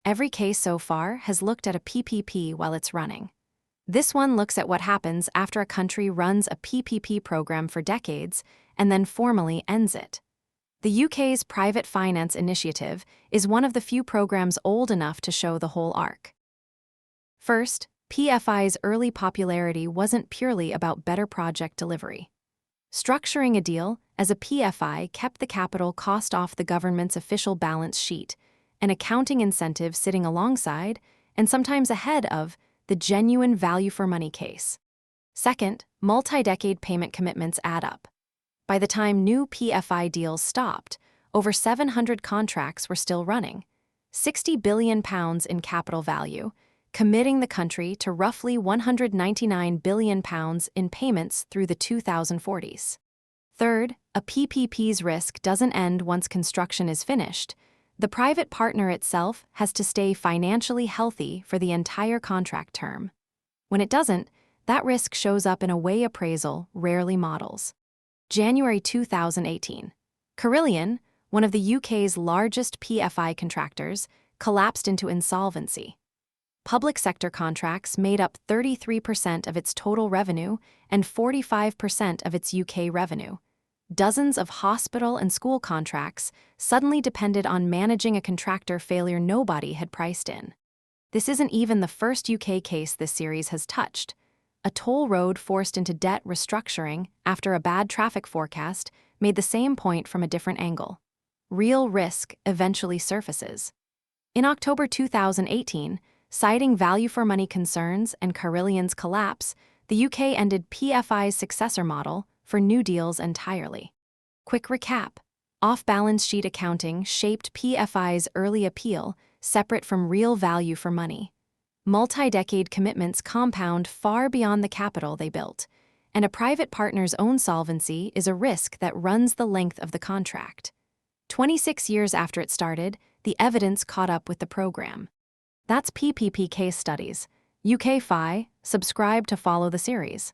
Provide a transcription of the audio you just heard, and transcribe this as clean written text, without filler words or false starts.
Every case so far has looked at a PPP while it's running. This one looks at what happens after a country runs a PPP program for decades and then formally ends it. The UK's Private Finance Initiative is one of the few programs old enough to show the whole arc. First, PFI's early popularity wasn't purely about better project delivery. Structuring a deal as a PFI kept the capital cost off the government's official balance sheet, an accounting incentive sitting alongside, and sometimes ahead of, the genuine value-for-money case. Second, multi-decade payment commitments add up. By the time new PFI deals stopped, over 700 contracts were still running, £60 billion in capital value, committing the country to roughly £199 billion in payments through the 2040s. Third, a PPP's risk doesn't end once construction is finished. The private partner itself has to stay financially healthy for the entire contract term. When it doesn't, that risk shows up in a way appraisal rarely models. January 2018. Carillion, one of the UK's largest PFI contractors, collapsed into insolvency. Public sector contracts made up 33% of its total revenue and 45% of its UK revenue. Dozens of hospital and school contracts suddenly depended on managing a contractor failure nobody had priced in. This isn't even the first UK case this series has touched. A toll road forced into debt restructuring after a bad traffic forecast made the same point from a different angle. Real risk eventually surfaces. In October 2018, citing value-for-money concerns and Carillion's collapse, the UK ended PFI's successor model for new deals entirely. Quick recap. Off-balance sheet accounting shaped PFI's early appeal, separate from real value for money. Multi-decade commitments compound far beyond the capital they built, and a private partner's own solvency is a risk that runs the length of the contract. 26 years after it started, the evidence caught up with the program. That's PPP Case Studies. UK FI, subscribe to follow the series.